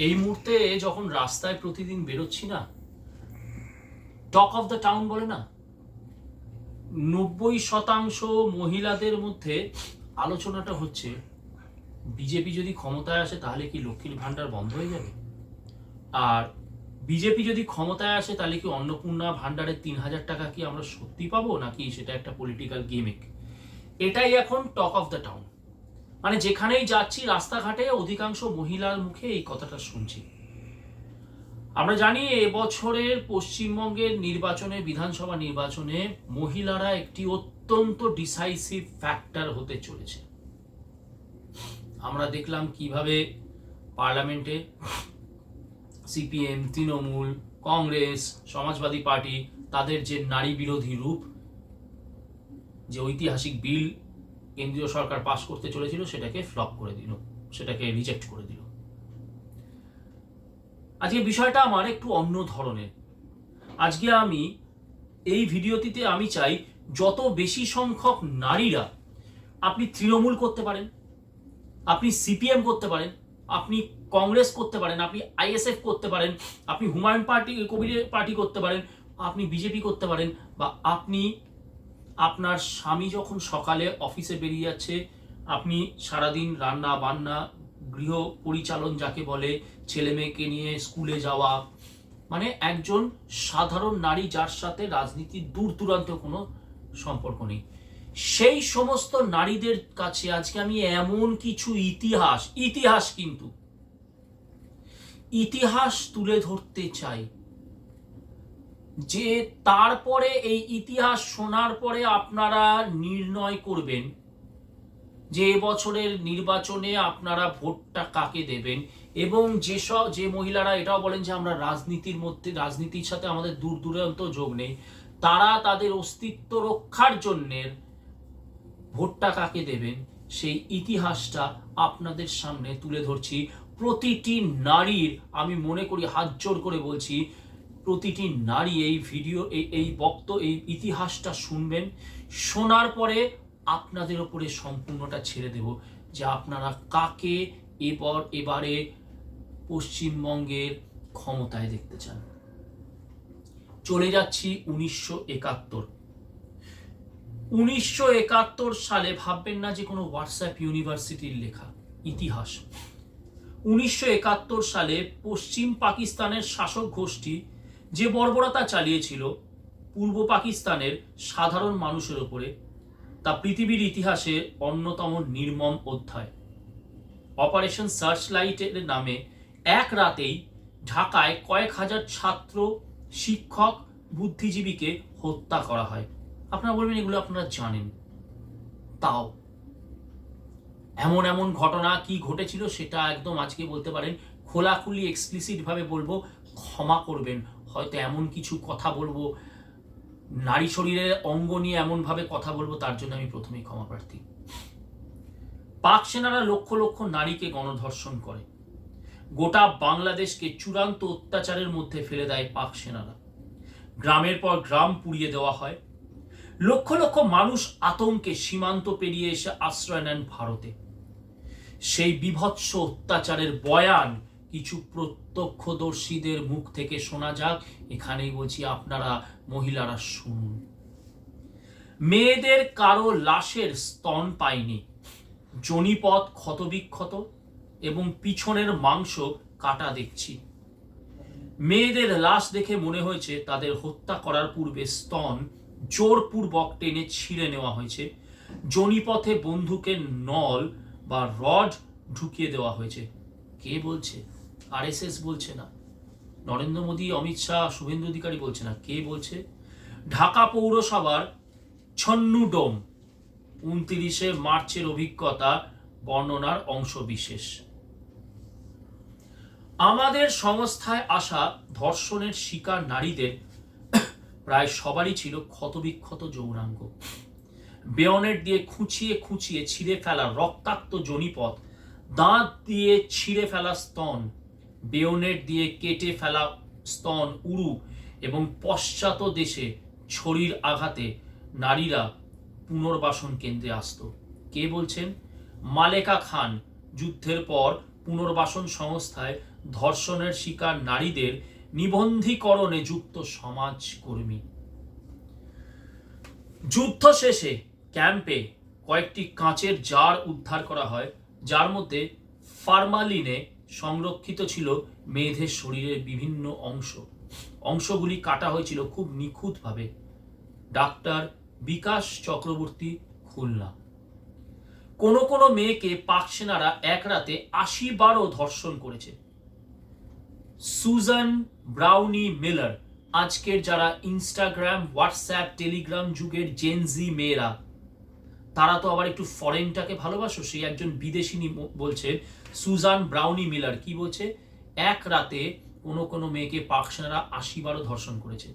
এই মুহূর্তে যখন রাস্তায় প্রতিদিন বেরোচ্ছি না, টক অফ দ্য টাউন বলে না, 90% মহিলাদের মধ্যে আলোচনাটা হচ্ছে বিজেপি যদি ক্ষমতায় আসে তাহলে কি লক্ষ্মীর ভান্ডার বন্ধ হয়ে যাবে, আর বিজেপি যদি ক্ষমতায় আসে তাহলে কি অন্নপূর্ণা ভান্ডারের 3,000 টাকা কি আমরা সত্যি পাবো, নাকি সেটা একটা পলিটিক্যাল গেমিক। এটাই এখন টক অফ দ্য টাউন। মানে যেখানেই যাচ্ছি রাস্তাঘাটে অধিকাংশ মহিলার মুখে এই কথাটা শুনছি। আমরা জানি এবছরের পশ্চিমবঙ্গের নির্বাচনে, বিধানসভা নির্বাচনে মহিলারা একটি অত্যন্ত ডিসাইসিভ ফ্যাক্টর হতে চলেছে। আমরা দেখলাম কিভাবে পার্লামেন্টে সিপিএম, তৃণমূল, কংগ্রেস, সমাজবাদী পার্টি তাদের যে নারী বিরোধী রূপ, যে ঐতিহাসিক বিল কেন্দ্রীয় সরকার পাশ করতে চলেছিল সেটাকে ফ্লপ করে দিল, সেটাকে রিজেক্ট করে দিল। আজকে বিষয়টা আমার একটু অন্য ধরনের। আজকে আমি এই ভিডিওটিতে আমি চাই যত বেশি সংখ্যক নারীরা, আপনি তৃণমূল করতে পারেন, আপনি সিপিএম করতে পারেন, আপনি কংগ্রেস করতে পারেন, আপনি আইএসএফ করতে পারেন, আপনি হুমায়ুন কবির পার্টি করতে পারেন, আপনি বিজেপি করতে পারেন, বা আপনি আপনার স্বামী যখন সকালে অফিসে বেরিয়ে যাচ্ছে, আপনি সারাদিন রান্না বান্না, গৃহ পরিচালন যাকে বলে, ছেলে মেয়েকে নিয়ে স্কুলে যাওয়া, মানে একজন সাধারণ নারী যার সাথে রাজনীতির দূর দূরান্ত কোনো সম্পর্ক নেই, সেই সমস্ত নারীদের কাছে আজকে আমি এমন কিছু ইতিহাস তুলে ধরতে চাই, যে তারপরে এই ইতিহাস শোনার পরে আপনারা নির্ণয় করবেন যে এবছরের নির্বাচনে আপনারা ভোটটা কাকে দেবেন। এবং যে মহিলারা এটাও বলেন যে আমরা রাজনীতির সাথে আমাদের দূর দূরান্ত যোগ নেই, তারা তাদের অস্তিত্ব রক্ষার জন্য ভোটটা কাকে দেবেন সেই ইতিহাসটা আপনাদের সামনে তুলে ধরছি। প্রতিটি নারীর, আমি মনে করি হাত জোর করে বলছি, প্রতিটি নারী এই ভিডিও এই ইতিহাসটা শুনবেন। শোনার পরে আপনাদের উপরে সম্পূর্ণটা ছেড়ে দেব যে আপনারা কাকে এবারে পশ্চিমবঙ্গের ক্ষমতায় দেখতে চান। চলে যাচ্ছি 1971 সালে। ভাববেন না যে কোনো হোয়াটসঅ্যাপ ইউনিভার্সিটির লেখা ইতিহাস। 1971 সালে পশ্চিম পাকিস্তানের শাসক গোষ্ঠী যে বর্বরতা চালিয়েছিল পূর্ব পাকিস্তানের সাধারণ মানুষের উপরে, তা পৃথিবীর ইতিহাসে অন্যতম নির্মম অধ্যায়। অপারেশন সার্চলাইটের নামে এক রাতেই ঢাকায় কয়েক হাজার ছাত্র, শিক্ষক, বুদ্ধিজীবীকে হত্যা করা হয়। আপনারা বলবেন এগুলো আপনারা জানেন, তাও এমন এমন ঘটনা কি ঘটেছিল সেটা একদম আজকে বলতে পারেন খোলাখুলি এক্সপ্লিসিট ভাবে বলবো। ক্ষমা করবেন, হয়তো এমন কিছু কথা বলবো, নারী শরীরের অঙ্গ নিয়ে এমন ভাবে কথা বলবো, তার জন্য আমি প্রথমেই ক্ষমা প্রার্থী। পাক সেনারা লক্ষ লক্ষ নারীকে গণধর্ষণ করে, গোটা বাংলাদেশকে চূড়ান্ত অত্যাচারের মধ্যে ফেলে দেয় পাক সেনারা। গ্রামের পর গ্রাম পুড়িয়ে দেওয়া হয়, লক্ষ লক্ষ মানুষ আতঙ্কে সীমান্ত পেরিয়ে এসে আশ্রয় নেন ভারতে। সেই বীভৎস অত্যাচারের বয়ান কিছু প্রত্যক্ষদর্শীদের মুখ থেকে শোনা যাক। এখানেই বলছি, আপনারা মহিলারা শুনুন। মেয়েদের কারো লাশের স্তন পায়নি, যোনিপথ ক্ষতবিক্ষত এবং পিছনের মাংস কাটা দেখছি। মেয়েদের লাশ দেখে মনে হয়েছে তাদের হত্যা করার পূর্বে স্তন জোরপূর্বক টেনে ছিঁড়ে নেওয়া হয়েছে, যোনিপথে বন্দুকের নল বা রড ঢুকিয়ে দেওয়া হয়েছে। কে বলছে? আরএসএস বলছে না, নরেন্দ্র মোদী, অমিত শাহ, শুভেন্দু অধিকারী বলছে না, কে বলছে? ঢাকা পৌরসভার ছন্নুডোম 29 মার্চের অভিজ্ঞতা বর্ণনার অংশ বিশেষ। আমাদের সংস্থায় আসা ধর্ষণের শিকার নারীদের প্রায় সবারই ছিল ক্ষতবিক্ষত যৌনাঙ্গ, বেয়নেট দিয়ে খুঁচিয়ে খুঁচিয়ে ছিঁড়ে ফেলা রক্তাক্ত যোনিপথ, দাঁত দিয়ে ছিঁড়ে ফেলা স্তন, বেয়নেট দিয়ে কেটে ফেলা স্তন উরু এবং পশ্চাৎ দেশে ছড়ির আঘাতে নারীরা পুনর্বাসন কেন্দ্রে আসত। কে বলছেন? মালেকা খান যুদ্ধের পর পুনর্বাসন সংস্থায় ধর্ষণের শিকার নারীদের নিবন্ধীকরণে যুক্ত সমাজকর্মী। যুদ্ধ শেষে ক্যাম্পে কয়েকটি কাঁচের জার উদ্ধার করা হয়, যার মধ্যে ফরমালিনে সংরক্ষিত ছিল মেয়েদের শরীরের বিভিন্ন অংশগুলি কাটা হয়েছিল খুব নিখুঁতভাবে। ডাক্তার বিকাশ চক্রবর্তী, খুলনা। কোনো কোনো মেয়েকে পাক সেনারা এক রাতে ৮০ বারও ধর্ষণ করেছে। সুজান ব্রাউনি মিলার, আজকের যারা ইনস্টাগ্রাম, হোয়াটসঅ্যাপ, টেলিগ্রাম যুগের জেনজি মেয়েরা, তারা তো আবার একটু ফরেনটাকে ভালোবাসো, সেই একজন বিদেশিনী বলছে, সুজান ব্রাউনি মিলার কি বলছে, এক রাতে কোনো কোনো মেয়েকে পাক সেনারা ৮০ বারও ধর্ষণ করেছে।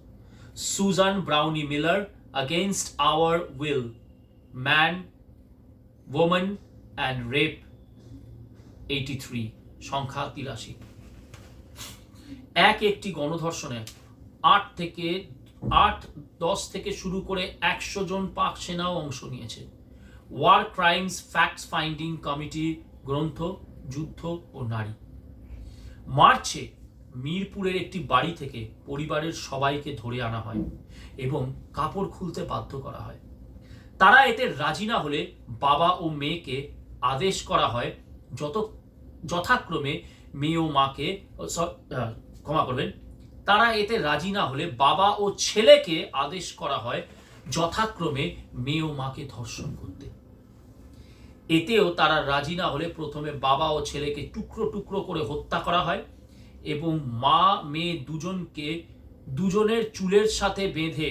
Susan Brownmiller, against our will, man, woman and rape 83, সংখ্যা 83। একটি গণধর্ষণে 8-10 থেকে শুরু করে 100 জন পাক সেনাও অংশ নিয়েছে। War crimes facts finding committee গ্রন্থ, যুদ্ধ ও নারী। মার্চে মিরপুরের একটি বাড়ি থেকে পরিবারের সবাইকে ধরে আনা হয় এবং কাপড় খুলতে বাধ্য করা হয়। তারা এতে রাজি না হলে বাবা ও মেয়েকে আদেশ করা হয় যথাক্রমে মেয়ে ও মাকে, ক্ষমা করবেন, তারা এতে রাজি না হলে বাবা ও ছেলেকে আদেশ করা হয় যথাক্রমে মেয়ে ও মাকে ধর্ষণ করতে। এতেও তারা রাজি না হলে প্রথমে বাবা ও ছেলেকে টুকরো টুকরো করে হত্যা করা হয় এবং মা মেয়ে দুজনের চুলের সাথে বেঁধে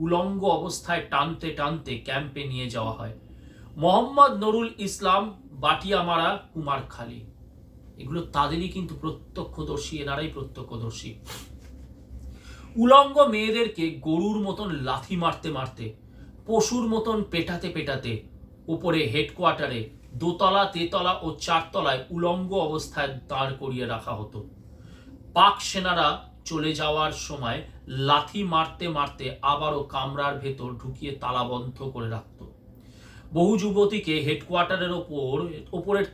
উলঙ্গ অবস্থায় টানতে টানতে ক্যাম্পে নিয়ে যাওয়া হয়। মোহাম্মদ নুরুল ইসলাম, বাটিয়ামারা, কুমারখালী, এগুলো তাদেরই কিন্তু প্রত্যক্ষদর্শী, এনারাই প্রত্যক্ষদর্শী। উলঙ্গ মেয়েদেরকে গরুর মতন লাথি মারতে মারতে, পশুর মতন পেটাতে পেটাতে উপরে হেডকোয়ার্টারে 2তলা, 3তলা ও 4তলায় উলঙ্গ অবস্থায় দাঁড় করিয়ে রাখা হতো। পাক সেনারা চলে যাওয়ার সময় লাথি মারতে মারতে আবারও কামরার ভেতর ঢুকিয়ে তালাবন্ধ করে রাখত। বহু যুবতীকে হেডকোয়ার্টারের ওপরের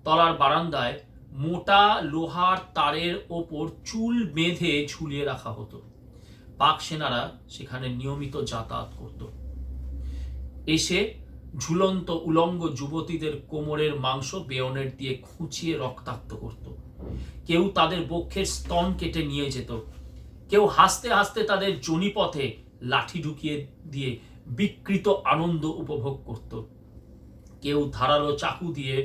তলার বারান্দায় মোটা লোহার তারের ওপর চুল বেঁধে ঝুলিয়ে রাখা হতো। পাক সেনারা সেখানে নিয়মিত যাতায়াত করত। এসে ঝুলন্ত উলঙ্গ যুবতীদের কোমরের মাংস বেয়নেট দিয়ে খুঁচিয়ে রক্তাক্ত করত। কেউ তাদের বক্ষের স্তন কেটে নিয়ে যেত, কেউ হাসতে হাসতে তাদের যোনিপথে লাঠি ঢুকিয়ে দিয়ে বিকৃত আনন্দ উপভোগ করত। কেউ ধারালো চাকু দিয়ে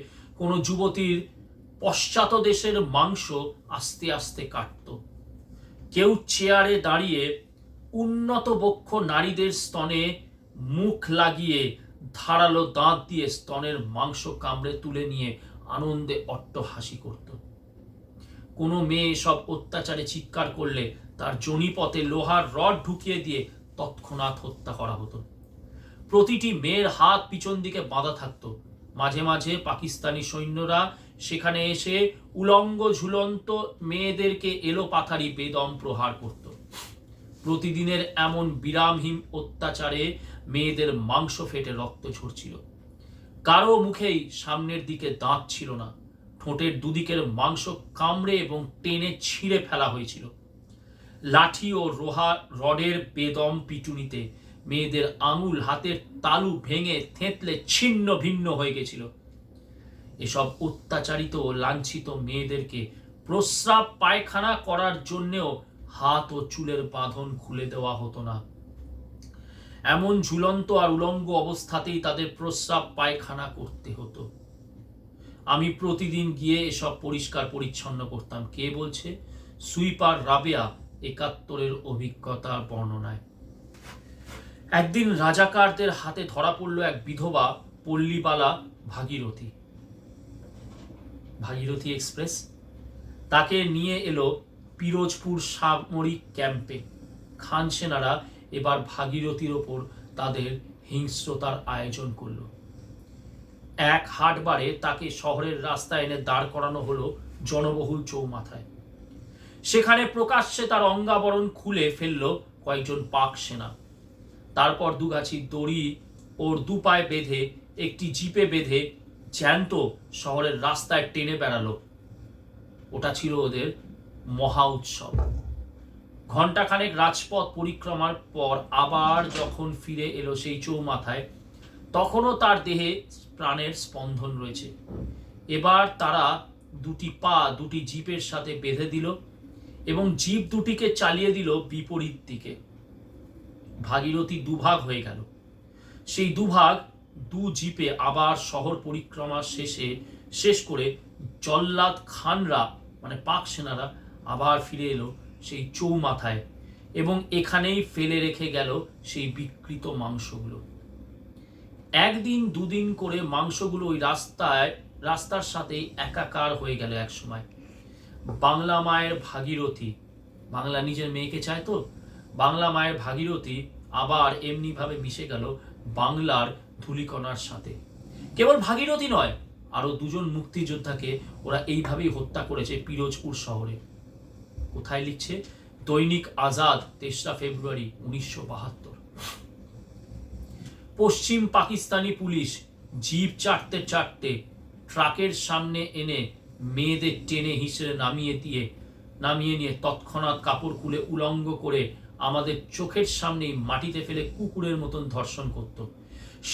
কোনো যুবতীর পশ্চাৎদেশের মাংস আস্তে আস্তে কাটত। কেউ চেয়ারে দাঁড়িয়ে উন্নত বক্ষ নারীদের স্তনে মুখ লাগিয়ে ধারালো দাঁত দিয়ে স্তনের মাংস কামড়ে তুলে নিয়ে আনন্দে অট্টহাসি করত। কোনো মেয়ে সব অত্যাচারে চিৎকার করলে তার যোনিপথে লোহার রড ঢুকিয়ে দিয়ে তৎক্ষণাৎ হত্যা করা হতো। প্রতিটি মেয়ের হাত পিছন দিকে বাঁধা থাকতো। মাঝে মাঝে পাকিস্তানি সৈন্যরা সেখানে এসে উলঙ্গ ঝুলন্ত মেয়েদেরকে এলোপাথারি বেদম প্রহার করত। প্রতিদিনের এমন বিরামহীন অত্যাচারে মেয়েদের মাংস ফেটে রক্ত ঝরছিল। কারো মুখেই সামনের দিকে দাঁত ছিল না। ঠোঁটের দুদিকের মাংস কামড়ে এবং টেনে ছিঁড়ে ফেলা হয়েছিল। লাঠি ও রডের বেদম পিটুনিতে মেয়েদের আঙুল, হাতের তালু ভেঙে থেঁতলে ছিন্ন ভিন্ন হয়ে গেছিল। এসব অত্যাচারিত ও লাঞ্ছিত মেয়েদেরকে প্রস্রাব পায়খানা করার জন্যেও হাত ও চুলের বাঁধন খুলে দেওয়া হতো না। এমন ঝুলন্ত আর উলঙ্গ অবস্থাতেই তাদের প্রস্রাব পায়খানা করতে হতো। আমি প্রতিদিন গিয়ে এসব পরিষ্কার পরিচ্ছন্ন করতাম। কে বলছে? সুইপার রাবেয়া ৭১-এর অভিজ্ঞতার বর্ণনায়। একদিন রাজাকারদের হাতে ধরা পড়ল এক বিধবা পল্লীবালা ভাগীরথী এক্সপ্রেস। তাকে নিয়ে এলো পিরোজপুর সামরিক ক্যাম্পে। খান সেনারা এবার ভাগীরথীর ওপর তাদের হিংস্রতার আয়োজন করল। এক হাটবারে তাকে শহরের রাস্তায় এনে দাঁড় করানো হলো জনবহুল চৌমাথায়। সেখানে প্রকাশ্যে তার অঙ্গাবরণ খুলে ফেলল কয়েকজন পাক সেনা। তারপর দুগাছি দড়ি ওর দুপায়ে বেঁধে একটি জিপে বেঁধে জ্যান্ত শহরের রাস্তায় টেনে বেড়ালো। ওটা ছিল ওদের মহা উৎসব। ঘণ্টাখানেক রাজপথ পরিক্রমার পর আবার যখন ফিরে এলো সেই চৌমাথায়, তখনও তার দেহে প্রাণের স্পন্দন রয়েছে। এবার তারা দুটি পা দুটি জিপের সাথে বেঁধে দিল এবং জিপ দুটিকে চালিয়ে দিল বিপরীত দিকে। ভাগীরথী দুভাগ হয়ে গেল। সেই দুভাগ দু জিপে আবার শহর পরিক্রমা শেষ করে জল্লাদ খানরা মানে পাক সেনারা আবার ফিরে এলো সেই চৌমাথায় এবং এখানেই ফেলে রেখে গেল সেই বিকৃত মাংসগুলো। একদিন দুদিন করে মাংসগুলো ওই রাস্তার সাথে একাকার হয়ে গেল এক সময়। বাংলা মায়ের ভাগীরথী, বাংলা নিজের মেয়েকে চায় তো, বাংলা মায়ের ভাগীরথী আবার এমনি ভাবে মিশে গেল বাংলার ধূলিকণার সাথে। কেবল ভাগীরথী নয়, আরো দুজন মুক্তিযোদ্ধাকে ওরা এইভাবেই হত্যা করেছে পিরোজপুর শহরে। কোথায় লিখছে? দৈনিক আজাদ, ৩রা ফেব্রুয়ারি ১৯৭২। পশ্চিম পাকিস্তানি পুলিশ জিপ চাটতে চাটতে ট্রাকের সামনে এনে মেয়েদের টেনে হিসেবে নামিয়ে নিয়ে তৎক্ষণাৎ কাপড় খুলে উলঙ্গ করে আমাদের চোখের সামনেই মাটিতে ফেলে কুকুরের মতন ধর্ষণ করত।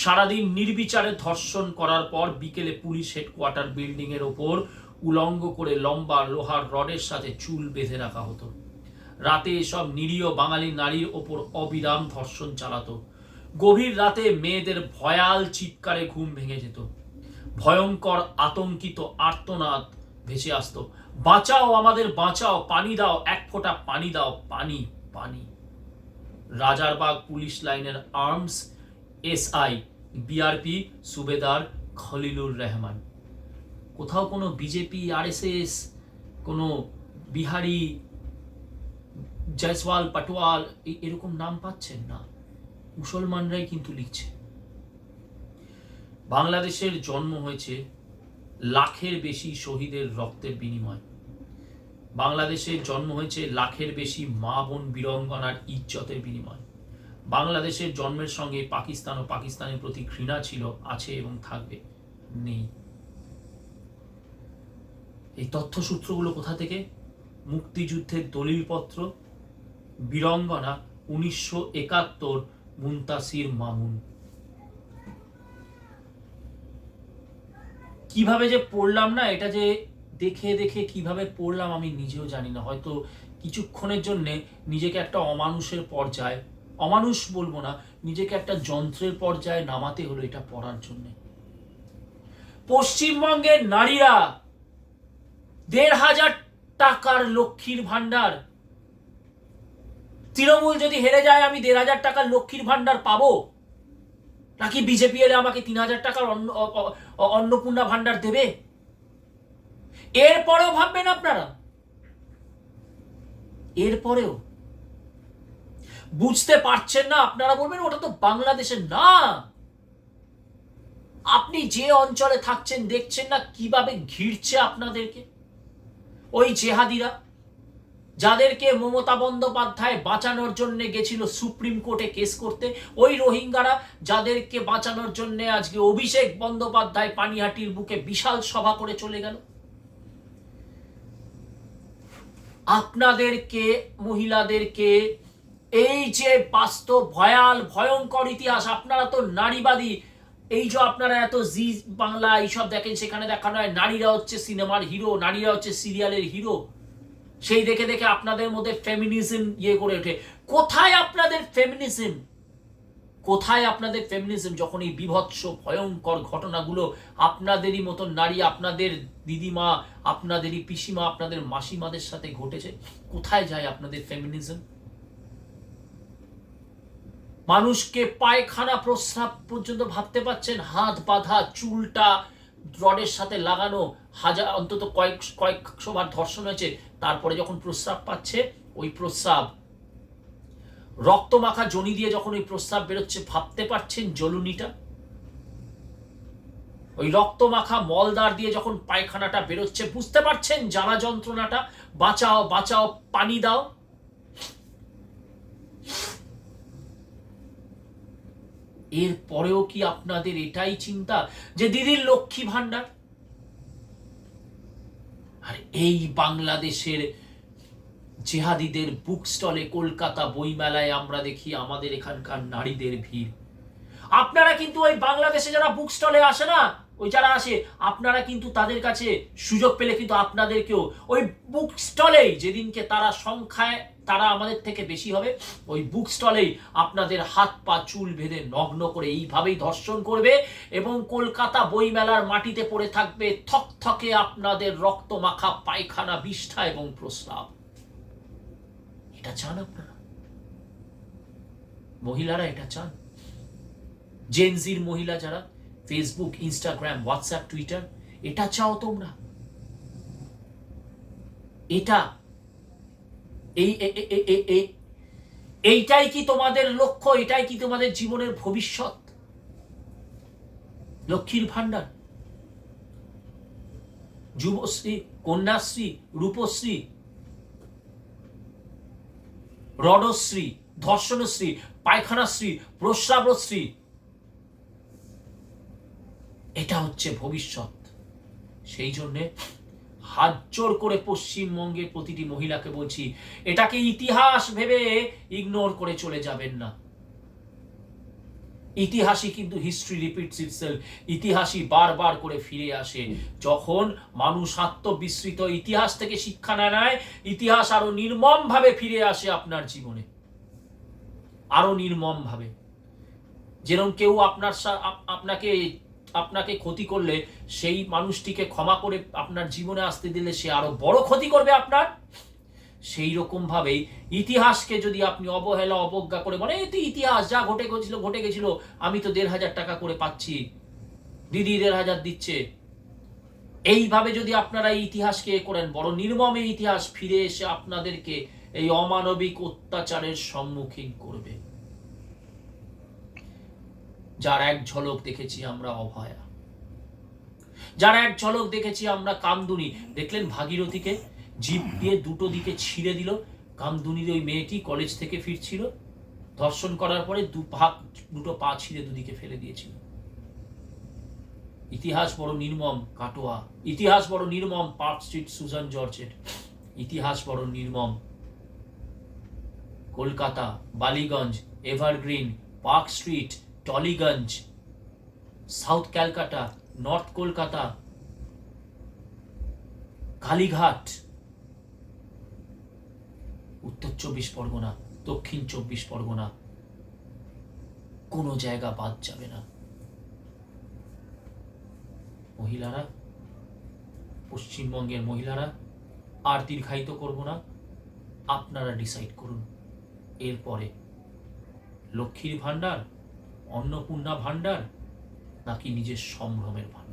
সারাদিন নির্বিচারে ধর্ষণ করার পর বিকেলে পুলিশ হেডকোয়ার্টার বিল্ডিং এর ওপর উলঙ্গ করে লম্বা লোহার রডের সাথে চুল বেঁধে রাখা হতো। রাতে এসব নিরীহ বাঙালি নারীর ওপর অবিরাম ধর্ষণ চালাতো। গভীর রাতে মেয়েদের ভয়াল চিৎকারে ঘুম ভেঙে যেত। ভয়ঙ্কর আতঙ্কিত আর্তনাদ ভেসে আসতো, বাঁচাও, আমাদের বাঁচাও, পানি দাও, এক ফোঁটা পানি দাও, পানি পানি। রাজারবাগ পুলিশ লাইনের আর্মস এসআই বিআরপি সুবেদার খলিলুর রহমান। কোথাও কোনো বিজেপি আরএসএস কোনো বিহারি জয়সওয়াল পাটোয়াল এরকম নাম পাচ্ছেন না, মুসলমানরাই কিন্তু লিখছে। বাংলাদেশের জন্ম হয়েছে লাখের বেশি শহীদের রক্তের বিনিময়। বাংলাদেশের জন্ম হয়েছে লাখের বেশি মা বোন বীরাঙ্গনার ইজ্জতের বিনিময়। বাংলাদেশের জন্মের সঙ্গে পাকিস্তান ও পাকিস্তানের প্রতি ঘৃণা ছিল, আছে এবং থাকবে, নেই। এই তথ্যসূত্রগুলো কোথা থেকে? মুক্তিযুদ্ধের দলিলপত্র, বীরাঙ্গনা ১৯৭১, মুনতাসির মামুন। কিভাবে যে পড়লাম না, এটা যে দেখে দেখে কিভাবে পড়লাম আমি নিজেও জানি না। হয়তো কিছুক্ষণের জন্য নিজেকে একটা অমানুষের পর্যায়ে, অমানুষ বলবো না, নিজেকে একটা যন্ত্রের পর্যায়ে নামাতে হলো এটা পড়ার জন্য। পশ্চিমবঙ্গের নারীরা ১৫০০ টাকার লক্ষ্মীর ভান্ডার, তৃণমূল যদি হেরে যায় আমি ১৫০০ টাকার লক্ষ্মীর ভান্ডার পাবো, নাকি বিজেপি এলে আমাকে ৩০০০ টাকার অন্নপূর্ণা ভান্ডার দেবে? এরপরেও ভাববেন আপনারা? এরপরেও বুঝতে পারছেন না? আপনারা বলবেন ওটা তো বাংলাদেশের না। আপনি যে অঞ্চলে থাকছেন দেখছেন না কিভাবে ঘিরছে আপনাদেরকে ওই জেহাদিরা, যাদেরকে মমতা বন্দ্যোপাধ্যায় বাঁচানোর জন্য গেছিল সুপ্রিম কোর্টে কেস করতে, ওই রোহিঙ্গারা যাদেরকে বাঁচানোর জন্য আজকে অভিষেক বন্দ্যোপাধ্যায় পানিহাটির বুকে বিশাল সভা করে চলে গেল। আপনাদেরকে, মহিলাদেরকে, এই যে বাস্তব ভয়ঙ্কর ইতিহাস, আপনারা তো নারীবাদী, এই যে আপনারা এত জি বাংলা এইসব দেখেন, সেখানে দেখানো হয় নারীরা হচ্ছে সিনেমার হিরো, নারীরা হচ্ছে সিরিয়ালের হিরো, সেই দেখে দেখে আপনাদের মধ্যে ফেমিনিজম করে ওঠে। কোথায় আপনাদের ফেমিনিজম? কোথায় আপনাদের ফেমিনিজম যখন এই বিভৎস ভয়ঙ্কর ঘটনাগুলো আপনাদেরই মতন নারী, আপনাদের দিদিমা, আপনাদেরই পিসিমা, আপনাদের মাসিমাদের সাথে ঘটেছে? কোথায় যায় আপনাদের ফেমিনিজম? মানুষকে পায়খানা প্রস্রাব পর্যন্ত ভাবতে পাচ্ছেন? হাত বাঁধা, চুলটা রডের সাথে লাগানো, অন্তত কয়েকশো বার ধর্ষণ হয়েছে, তারপরে যখন প্রস্রাব পাচ্ছে, ওই প্রস্রাব রক্ত মাখা জনি দিয়ে যখন ওই প্রস্রাব বেরোচ্ছে, ভাবতে পারছেন জ্বলুনিটা? ওই রক্ত মাখা মলদার দিয়ে যখন পায়খানাটা বেরোচ্ছে, বুঝতে পারছেন জ্বালা যন্ত্রণাটা? বাঁচাও, বাঁচাও, পানি দাও। এর পরেও কি আপনাদের এটাই চিন্তা যে দিদির লক্ষ্মী ভান্ডার? আর এই বাংলাদেশের জেহাদিদের বুক স্টলে, কলকাতা বইমেলায় আমরা দেখি আমাদের এখানকার নারীদের ভিড়। আপনারা কিন্তু ওই বাংলাদেশে যারা বুক স্টলে আসে না, ওই যারা আসে, আপনারা কিন্তু তাদের কাছে সুযোগ পেলে কিন্তু আপনাদেরকেও ওই বুক স্টলেই, যেদিনকে তারা সংখ্যায় তারা আমাদের থেকে বেশি হবে, ওই বুক স্টলেই আপনাদের হাত পা চুল বেঁধে নগ্ন করে এইভাবেই ধর্ষণ করবে এবং কলকাতা বইমেলার মাটিতে পড়ে থাকবে থকথকে আপনাদের রক্ত মাখা পায়খানা, বিষ্ঠা এবং প্রস্রাব। এটা চান আপনারা? মহিলারা এটা চান? জেনজির মহিলা যারা ফেসবুক, ইনস্টাগ্রাম, হোয়াটসঅ্যাপ, টুইটার, এটা চাও তোমরা? এটা এইটাই কি তোমাদের লক্ষ্য? এটাই কি তোমাদের জীবনের ভবিষ্যৎ? লক্ষ্মীর ভান্ডার, যুবশ্রী, কন্যাশ্রী, রূপশ্রী, রণশ্রী, ধর্ষণশ্রী, পায়খানাশ্রী, প্রস্রাবশ্রী, এটা হচ্ছে ভবিষ্যৎ। সেই জন্যে হাত জোর করে পশ্চিমবঙ্গের প্রতিটি মহিলাকে বলছি, এটাকে ইতিহাস ভেবে ইগনোর করে চলে যাবেন না। ইতিহাসই কিন্তু হিস্ট্রি রিপিটস ইটসেলফ, ইতিহাসই বারবার করে ফিরে আসে। যখন মানুষ আত্মবিস্মৃত ইতিহাস থেকে শিক্ষা না নেয়, ইতিহাস আরো নির্মম ভাবে ফিরে আসে আপনার জীবনে, আরো নির্মম ভাবে। যেরকম কেউ আপনাকে ক্ষতি করলে সেই মানুষটিকে ক্ষমা করে আপনার জীবনে আসতে দিলে সে আরো বড় ক্ষতি করবে আপনার, সেই রকম ভাবে ইতিহাসকে যদি আপনি অবহেলা, অবজ্ঞা করে বলেন, এই তো ইতিহাস, যা ঘটে গেছিল, আমি তো ১,৫০০ টাকা করে পাচ্ছি, দিদি ১,৫০০ দিচ্ছে, এইভাবে যদি আপনারা এই ইতিহাসকে করেন, বড় নির্মম এই ইতিহাস ফিরে এসে আপনাদেরকে এই অমানবিক অত্যাচারের সম্মুখীন করবে। যার এক ঝলক দেখেছি আমরা অভয়া, যার এক ঝলক দেখেছি আমরা কামদুনি। দেখলেন ভাগীরথীকে জিপ দিয়ে দুটো দিকে ছিঁড়ে দিল। কামদুনির ওই মেয়েটি কলেজ থেকে ফিরছিল, ধর্ষণ করার পরে দুটো পা ছিঁড়ে দুদিকে ফেলে দিয়েছিল। ইতিহাস বড় নির্মম কাটোয়া, ইতিহাস বড় নির্মম পার্ক স্ট্রিট সুজান জর্জের, ইতিহাস বড় নির্মম Kolkata Ballygunge, evergreen, park street, Tollygunge, south Calcutta, north Kolkata, Kalighat, উত্তর ২৪ পরগনা, দক্ষিণ ২৪ পরগনা, কোনো জায়গা বাদ যাবে না। মহিলারা, পশ্চিমবঙ্গের মহিলারা, আর দীর্ঘায়িত করব না, আপনারা ডিসাইড করুন এরপরে লক্ষ্মীর ভান্ডার, অন্নপূর্ণা ভান্ডার, নাকি নিজের সম্ভ্রমের ভান্ডার।